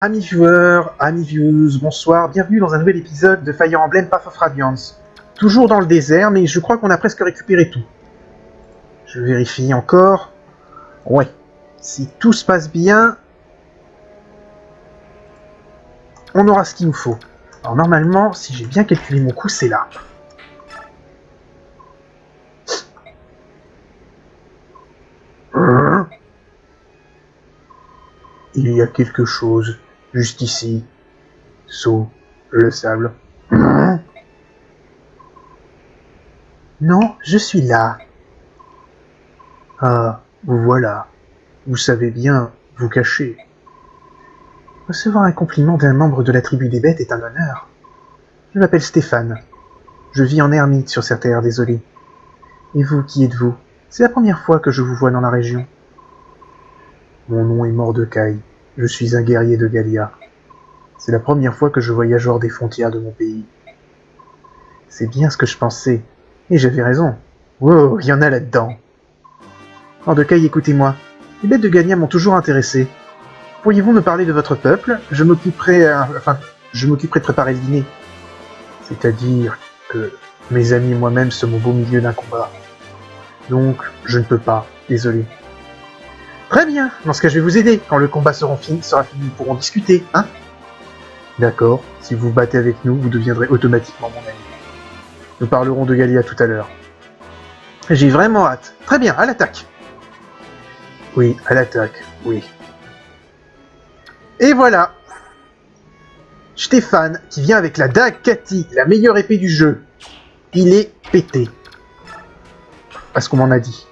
Amis viewers, amis viewers, bonsoir, bienvenue dans un nouvel épisode de Fire Emblem Path of Radiance. Toujours dans le désert, mais je crois qu'on a presque récupéré tout. Je vérifie encore. Ouais, si tout se passe bien, on aura ce qu'il nous faut. Alors normalement, si j'ai bien calculé mon coup, c'est là. Il y a quelque chose juste ici, sous le sable. Non, je suis là. Ah, vous voilà. Vous savez bien vous cacher. Recevoir un compliment d'un membre de la tribu des bêtes est un honneur. Je m'appelle Stéphane. Je vis en ermite sur cette terre désolée. Et vous, qui êtes-vous? C'est la première fois que je vous vois dans la région. Mon nom est Mordecai. Je suis un guerrier de Galia. C'est la première fois que je voyage hors des frontières de mon pays. C'est bien ce que je pensais. Et j'avais raison. Wow, il y en a là-dedans. Mordecai, écoutez-moi. Les bêtes de Galia m'ont toujours intéressé. Pourriez-vous me parler de votre peuple? Je m'occuperai de préparer le dîner. C'est-à-dire que mes amis et moi-même sommes au beau milieu d'un combat. Donc, je ne peux pas, désolé. Très bien, dans ce cas je vais vous aider. Quand le combat sera fini, nous pourrons discuter, hein? D'accord, si vous vous battez avec nous, vous deviendrez automatiquement mon ami. Nous parlerons de Galia tout à l'heure. J'ai vraiment hâte. Très bien, à l'attaque. Oui, à l'attaque, oui. Et voilà, Stéphane, qui vient avec la dague Cathy, la meilleure épée du jeu. Il est pété. À ce qu'on m'en a dit.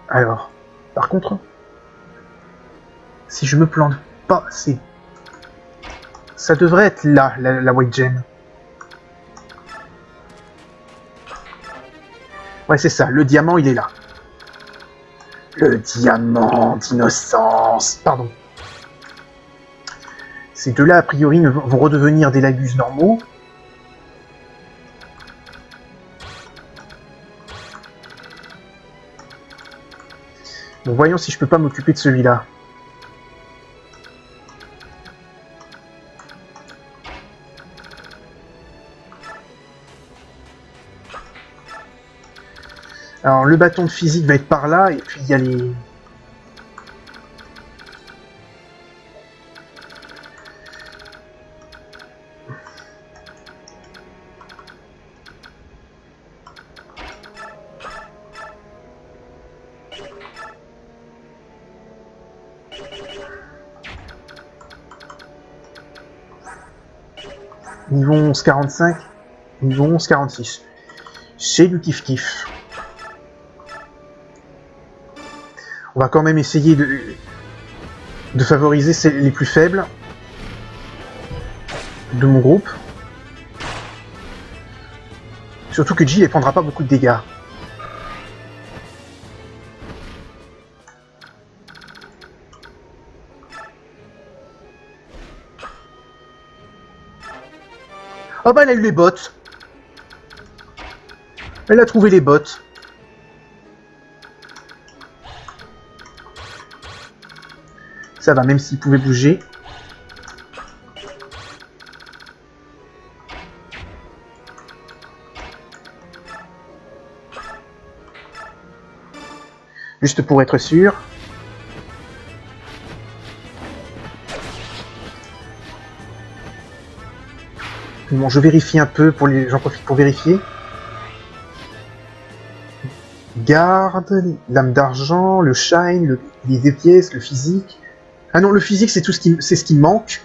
Alors, par contre, si je me plante pas, ça devrait être là, la White Gem. Ouais, c'est ça, le diamant, il est là. Le diamant d'innocence. Pardon. Ces deux-là, a priori, vont redevenir des lagus normaux. Bon, voyons si je peux pas m'occuper de celui-là. Alors, le bâton de physique va être par là, et puis il y a les... Niveau 11-45, niveau 11-46. C'est du kiff-kiff. On va quand même essayer de favoriser les plus faibles de mon groupe. Surtout que Jill ne prendra pas beaucoup de dégâts. Oh bah elle a eu les bottes. Elle a trouvé les bottes. Ça va, même s'il pouvait bouger. Juste pour être sûr. Bon, je vérifie un peu, j'en profite pour vérifier. Garde, lame d'argent, le shine, les deux pièces, le physique. Ah non, le physique, c'est ce qui me manque.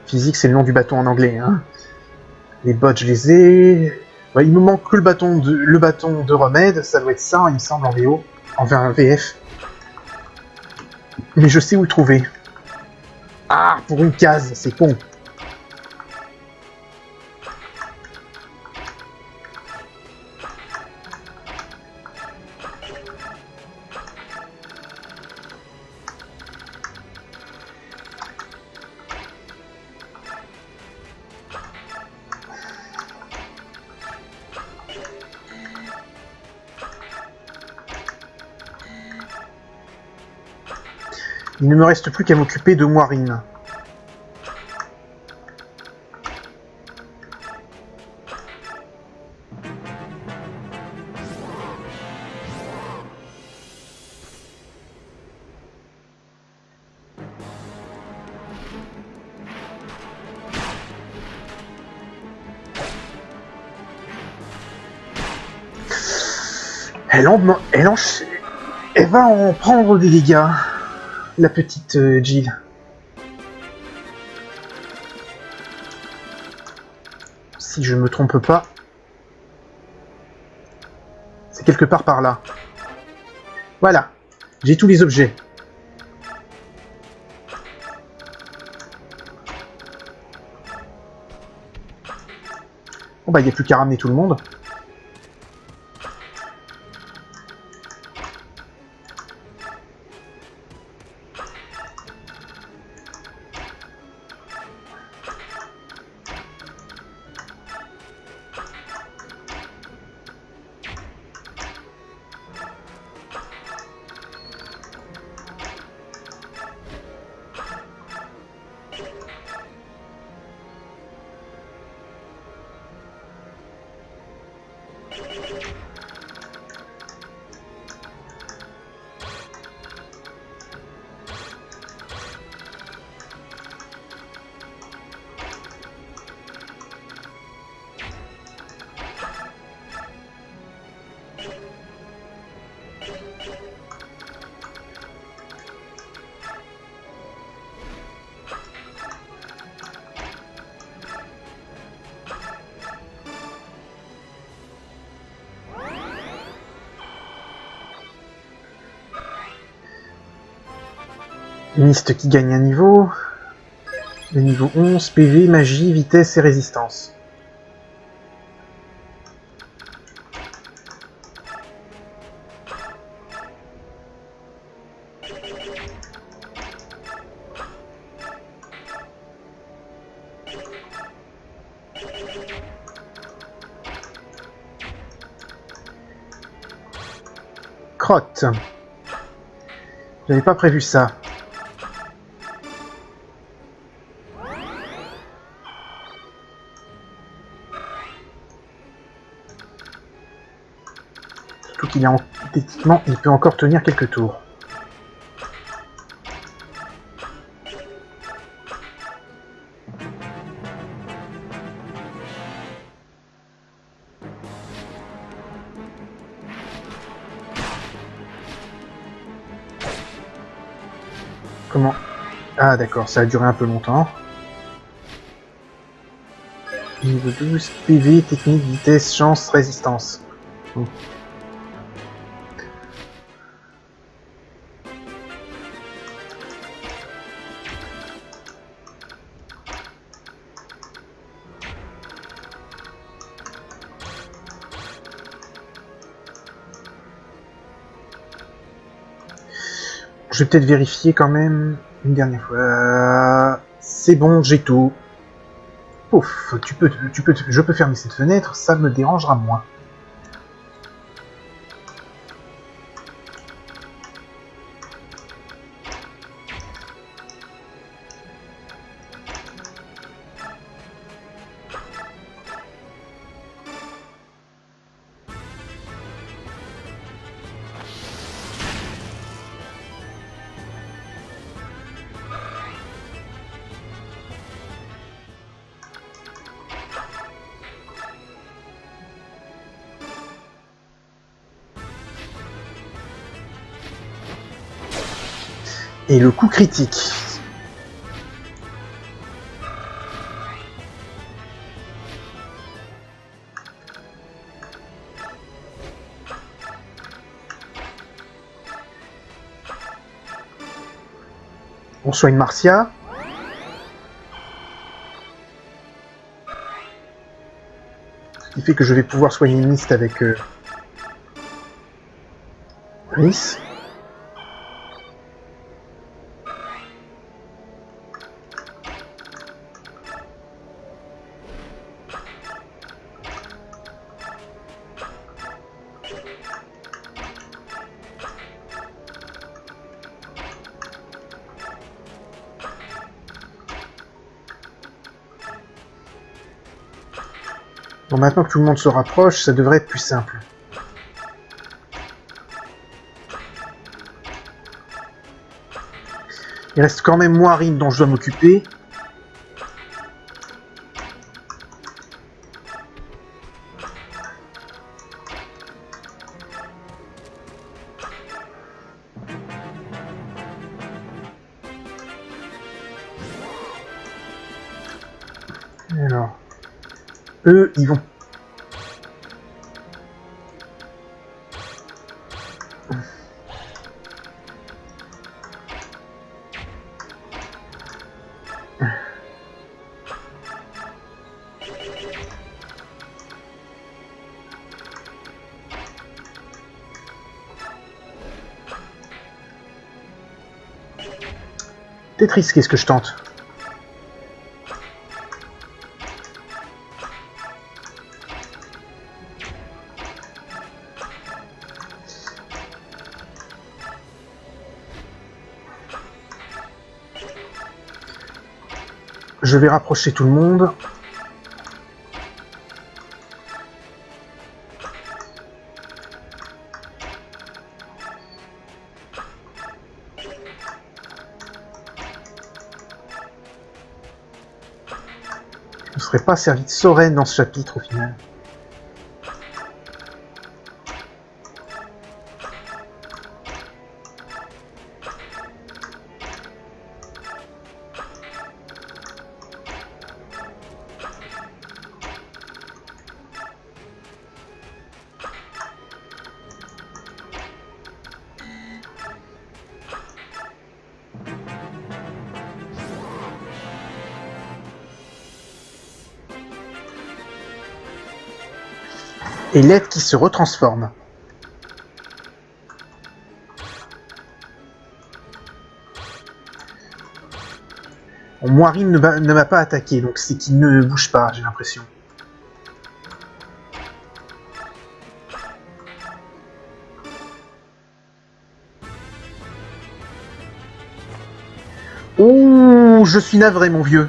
Physique, c'est le nom du bâton en anglais. Hein. Les bottes, je les ai. Ouais, il me manque que le bâton de remède. Ça doit être ça, il me semble, en VO. En VF. Mais je sais où le trouver. Ah, pour une case, c'est con. Il ne me reste plus qu'à m'occuper de Moirine. Elle va en prendre des dégâts, la petite Jill. Si je me trompe pas, c'est quelque part par là. Voilà, j'ai tous les objets. Bon bah, il n'y a plus qu'à ramener tout le monde. Mist qui gagne un niveau. Le niveau 11, PV, magie, vitesse et résistance. Crotte. J'avais pas prévu ça. Surtout qu'il est techniquement, il peut encore tenir quelques tours. Comment? Ah d'accord, ça a duré un peu longtemps. Niveau 12, PV, technique, vitesse, chance, résistance. Oh. Je vais peut-être vérifier quand même une dernière fois. C'est bon, j'ai tout. Ouf, je peux fermer cette fenêtre, ça me dérangera moins. Et le coup critique. On soigne Marcia. Ce qui fait que je vais pouvoir soigner Mist avec Rhys. Bon, maintenant que tout le monde se rapproche, ça devrait être plus simple. Il reste quand même Moirine dont je dois m'occuper. Alors, eux, ils vont... Peut-être risqué ce que je tente. Je vais rapprocher tout le monde. Je ne serais pas servi de Soren dans ce chapitre au final. Et l'aide qui se retransforme. Bon, Moirine ne m'a pas attaqué, donc c'est qu'il ne bouge pas, j'ai l'impression. Oh, je suis navré, mon vieux.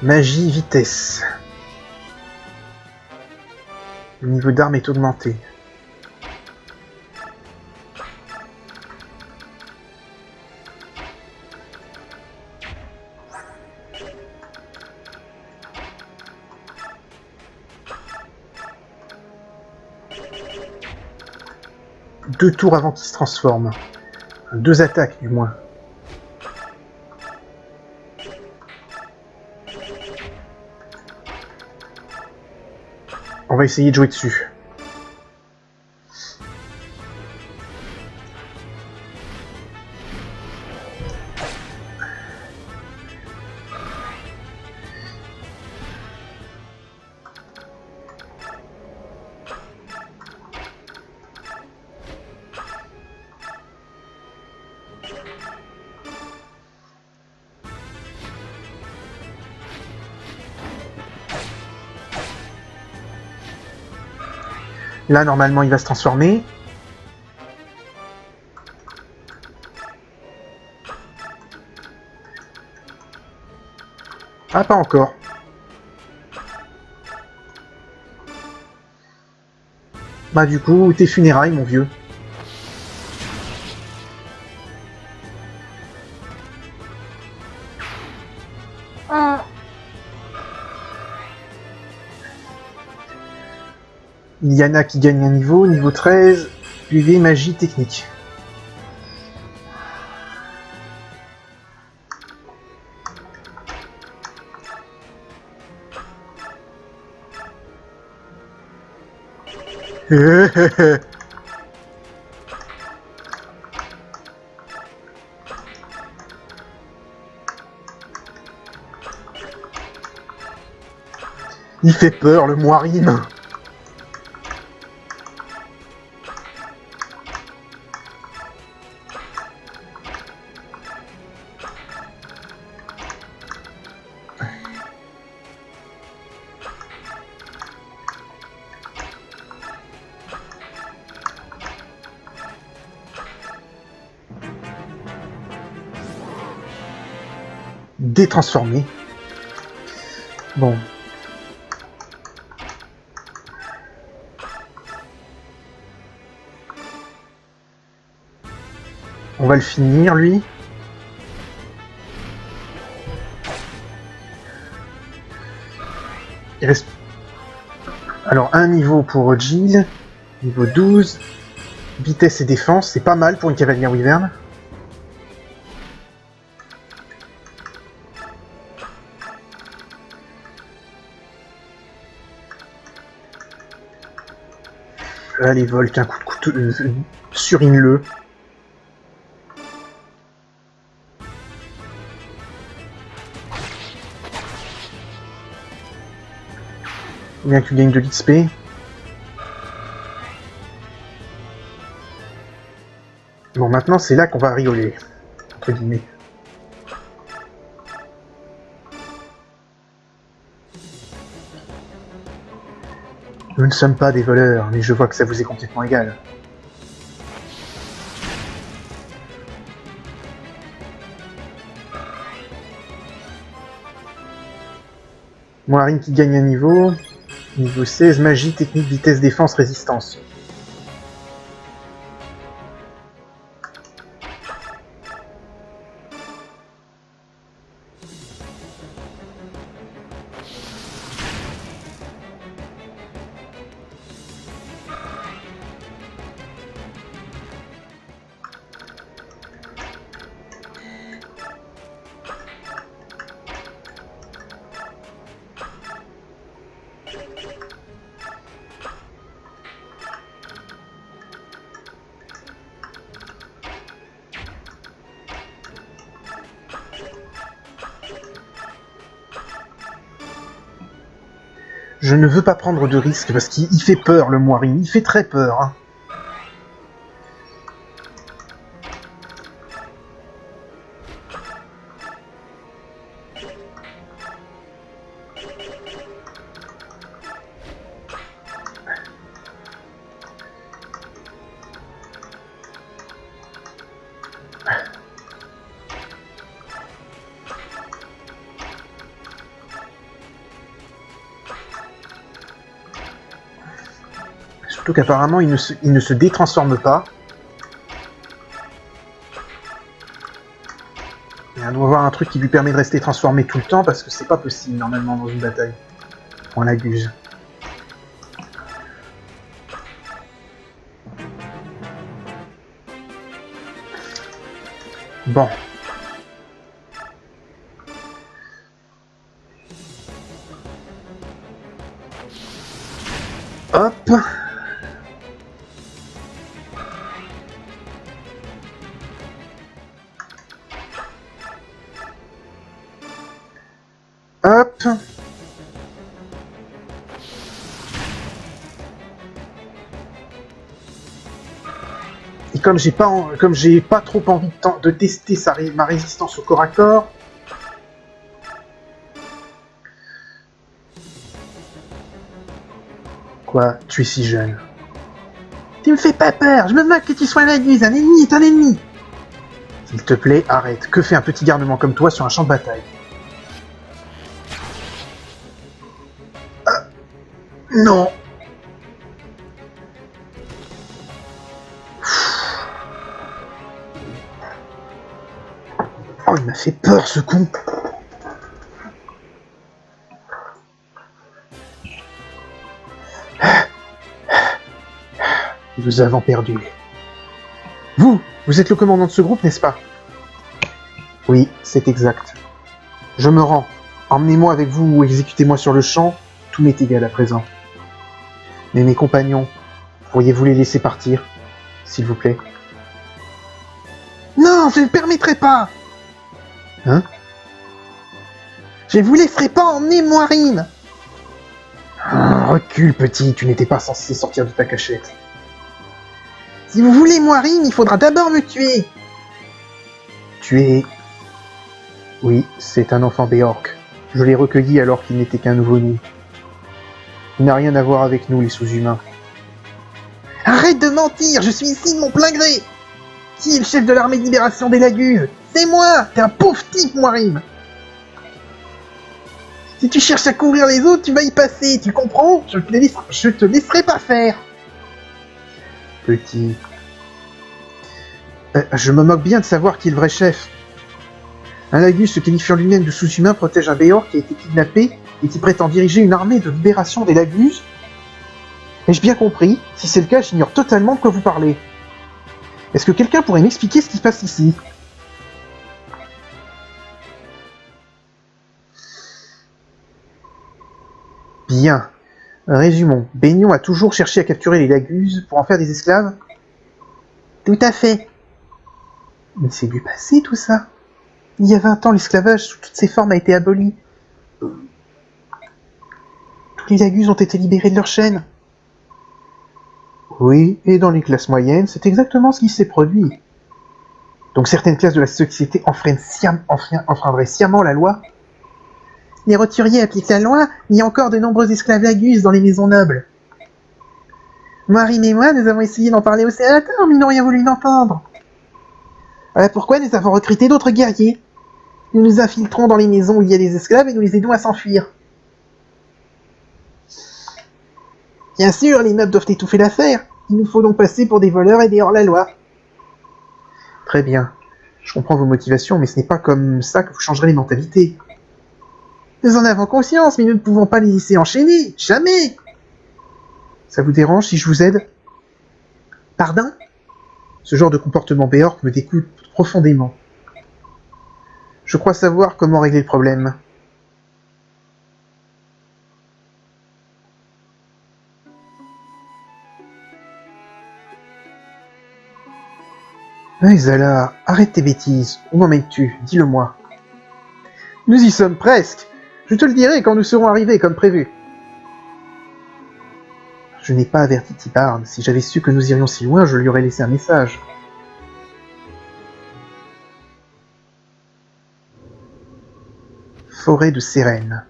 Magie, vitesse. Le niveau d'arme est augmenté. Deux tours avant qu'il se transforme. 2 attaques, du moins. On va essayer de jouer dessus. Là, normalement, il va se transformer. Ah, pas encore. Bah du coup, tes funérailles, mon vieux. Yana qui gagne un niveau 13, PV magie technique. Il fait peur, le moirine. Détransformé. Bon. On va le finir, lui. Il reste... Alors, un niveau pour Jill. Niveau 12. Vitesse et défense, c'est pas mal pour une cavalière wyvern. Allez, Volk, un coup de couteau... surine-le. Faut bien que tu gagnes de l'XP. Bon, maintenant, c'est là qu'on va rigoler. Entre guillemets. Nous ne sommes pas des voleurs, mais je vois que ça vous est complètement égal. Moirine qui gagne un niveau. Niveau 16, magie, technique, vitesse, défense, résistance. Je ne veux pas prendre de risques parce qu'il fait peur, le Moirine. Il fait très peur. Hein. Surtout qu'apparemment, il ne se détransforme pas. Il doit y avoir un truc qui lui permet de rester transformé tout le temps, parce que c'est pas possible, normalement, dans une bataille. On l'abuse. Bon. Hop. Hop. Et comme j'ai pas trop envie de tester ma résistance au corps à corps, quoi, tu es si jeune. Tu me fais pas peur, je me moque que tu sois un ennemi, un ennemi est un ennemi. S'il te plaît, arrête. Que fait un petit garnement comme toi sur un champ de bataille? Non. fait peur, ce con. Nous avons perdu. Vous êtes le commandant de ce groupe, n'est-ce pas? Oui, c'est exact. Je me rends. Emmenez-moi avec vous ou exécutez-moi sur le champ. Tout m'est égal à présent. Mais mes compagnons, pourriez-vous les laisser partir, s'il vous plaît? Non, je ne permettrai pas. Hein? Je ne vous laisserai pas emmener Moirine. Recule, petit, tu n'étais pas censé sortir de ta cachette. Si vous voulez Moirine, il faudra d'abord me tuer. Tuer? Oui, c'est un enfant Béorc. Je l'ai recueilli alors qu'il n'était qu'un nouveau-né. Il n'a rien à voir avec nous, les sous-humains. Arrête de mentir, je suis ici de mon plein gré. Qui est le chef de l'armée de libération des Laguses? C'est moi. T'es un pauvre type, Moirine. Si tu cherches à couvrir les autres, tu vas y passer, tu comprends? Je te laisserai pas faire. Petit... je me moque bien de savoir qui est le vrai chef. Un Lagus se qualifiant lui-même de sous-humain protège un Béorc qui a été kidnappé et qui prétend diriger une armée de libération des Lagus? Ai-je bien compris? Si c'est le cas, j'ignore totalement de quoi vous parlez. Est-ce que quelqu'un pourrait m'expliquer ce qui se passe ici? Bien. Résumons. Baignon a toujours cherché à capturer les Lagus pour en faire des esclaves? Tout à fait. Mais c'est du passé tout ça. Il y a 20 ans, l'esclavage sous toutes ses formes a été aboli. Tous les Lagus ont été libérés de leurs chaînes. Oui, et dans les classes moyennes, c'est exactement ce qui s'est produit. Donc certaines classes de la société enfreindraient sciemment la loi? Les roturiers appliquent la loi, il y a encore de nombreux esclaves Lagus dans les maisons nobles. Moirine et moi, nous avons essayé d'en parler au sénateur, mais ils n'ont rien voulu l'entendre. Voilà pourquoi nous avons recruté d'autres guerriers. Nous nous infiltrons dans les maisons où il y a des esclaves et nous les aidons à s'enfuir. Bien sûr, les nobles doivent étouffer l'affaire. Il nous faut donc passer pour des voleurs et des hors-la-loi. Très bien. Je comprends vos motivations, mais ce n'est pas comme ça que vous changerez les mentalités. Nous en avons conscience, mais nous ne pouvons pas les laisser enchaîner. Jamais. Ça vous dérange si je vous aide? Pardon? Ce genre de comportement Béorc me dégoûte profondément. Je crois savoir comment régler le problème. Hey Zala, arrête tes bêtises. Où m'emmènes-tu? Dis-le-moi. Nous y sommes presque. Je te le dirai quand nous serons arrivés comme prévu. Je n'ai pas averti Tibarn. Si j'avais su que nous irions si loin, je lui aurais laissé un message. Forêt de Sérène.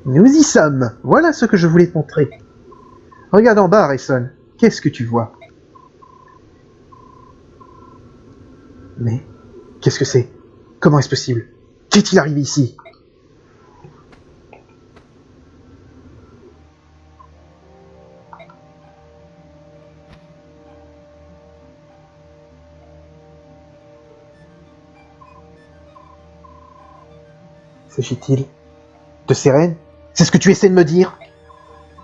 Nous y sommes. Voilà ce que je voulais te montrer. Regarde en bas, Rayson. Qu'est-ce que tu vois? Mais, qu'est-ce que c'est? Comment est-ce possible? Qu'est-il arrivé ici? S'agit-il de Sérène? C'est ce que tu essaies de me dire?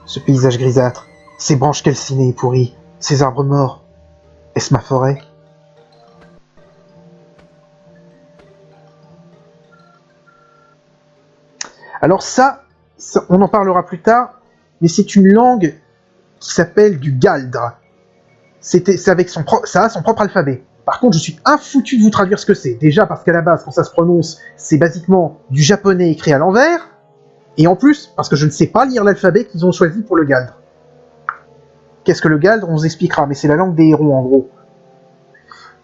Ce paysage grisâtre, ces branches calcinées et pourries, ces arbres morts, est-ce ma forêt? Alors ça, on en parlera plus tard, mais c'est une langue qui s'appelle du galdre. Ça a son propre alphabet. Par contre, je suis infoutu de vous traduire ce que c'est. Déjà parce qu'à la base, quand ça se prononce, c'est basiquement du japonais écrit à l'envers. Et en plus, parce que je ne sais pas lire l'alphabet qu'ils ont choisi pour le galdre. Qu'est-ce que le galdre? On vous expliquera, mais c'est la langue des héros en gros.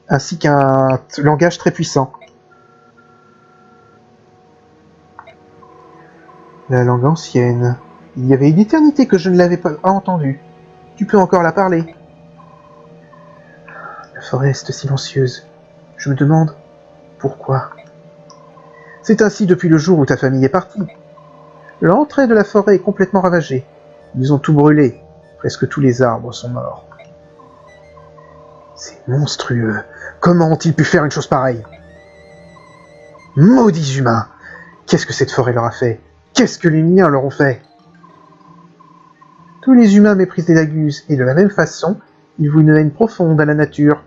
Ainsi qu'un langage très puissant. La langue ancienne. Il y avait une éternité que je ne l'avais pas entendue. Tu peux encore la parler. La forêt est silencieuse. Je me demande pourquoi. C'est ainsi depuis le jour où ta famille est partie. L'entrée de la forêt est complètement ravagée. Ils ont tout brûlé. Presque tous les arbres sont morts. C'est monstrueux. Comment ont-ils pu faire une chose pareille? Maudits humains! Qu'est-ce que cette forêt leur a fait? Qu'est-ce que les miens leur ont fait? Tous les humains méprisent les Lagus, et de la même façon, ils vouent une haine profonde à la nature.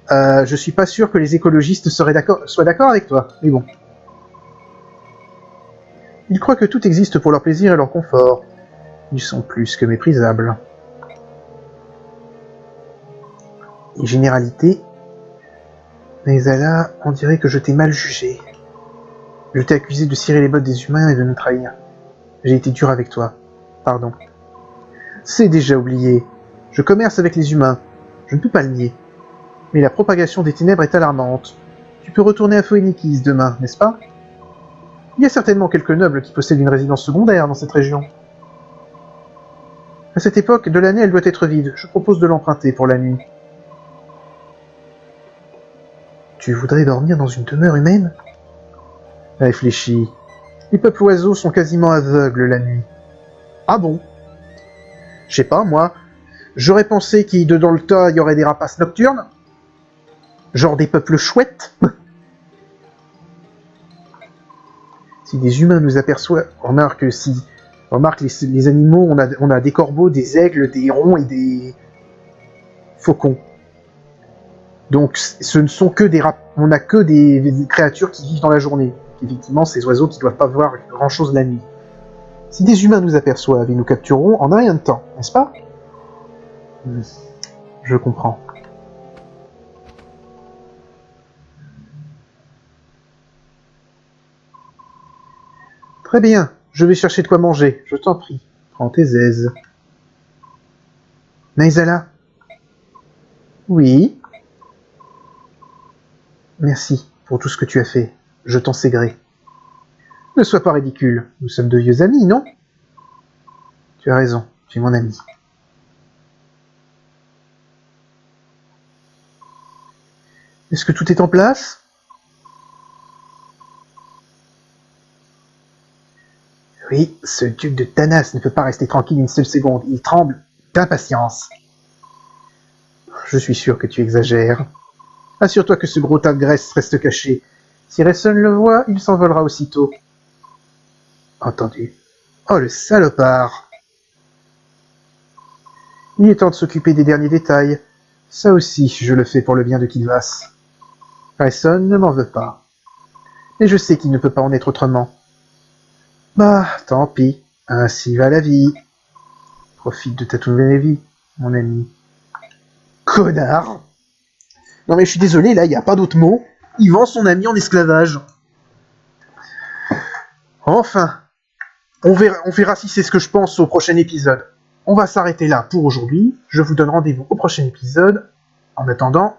Je suis pas sûr que les écologistes soient d'accord avec toi, mais bon. Ils croient que tout existe pour leur plaisir et leur confort. Ils sont plus que méprisables. Les généralités. Mais là, on dirait que je t'ai mal jugé. Je t'ai accusé de cirer les bottes des humains et de nous trahir. J'ai été dur avec toi. Pardon. C'est déjà oublié. Je commerce avec les humains. Je ne peux pas le nier. Mais la propagation des ténèbres est alarmante. Tu peux retourner à Phoenikis demain, n'est-ce pas? Il y a certainement quelques nobles qui possèdent une résidence secondaire dans cette région. À cette époque de l'année, elle doit être vide. Je propose de l'emprunter pour la nuit. Tu voudrais dormir dans une demeure humaine? Réfléchis. Les peuples oiseaux sont quasiment aveugles la nuit. Ah bon? Je sais pas, moi. J'aurais pensé qu'il dedans le tas, il y aurait des rapaces nocturnes. Genre des peuples chouettes. Si des humains nous aperçoivent, remarque les animaux, on a des corbeaux, des aigles, des hérons et des faucons. Donc ce ne sont que on n'a que des créatures qui vivent dans la journée. Effectivement, ces oiseaux qui ne doivent pas voir grand-chose la nuit. Si des humains nous aperçoivent, ils nous captureront en un rien de temps, n'est-ce pas? Je comprends. Très bien, je vais chercher de quoi manger, je t'en prie. Prends tes aises. Naizala? Oui? Merci pour tout ce que tu as fait. Je t'en sais gré. Ne sois pas ridicule. Nous sommes de vieux amis, non? Tu as raison, tu es mon ami. Est-ce que tout est en place? Oui, ce duc de Tanas ne peut pas rester tranquille une seule seconde. Il tremble d'impatience. Je suis sûr que tu exagères. Assure-toi que ce gros tas de graisse reste caché. Si Resson le voit, il s'envolera aussitôt. Entendu. Oh, le salopard! Il est temps de s'occuper des derniers détails. Ça aussi, je le fais pour le bien de Kylvas. Resson ne m'en veut pas. Mais je sais qu'il ne peut pas en être autrement. Bah, tant pis. Ainsi va la vie. Profite de ta nouvelle vie, mon ami. Connard! Non mais je suis désolé, là, il n'y a pas d'autre mot. Il vend son ami en esclavage. Enfin, on verra si c'est ce que je pense au prochain épisode. On va s'arrêter là pour aujourd'hui. Je vous donne rendez-vous au prochain épisode. En attendant,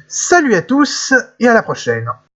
salut à tous et à la prochaine.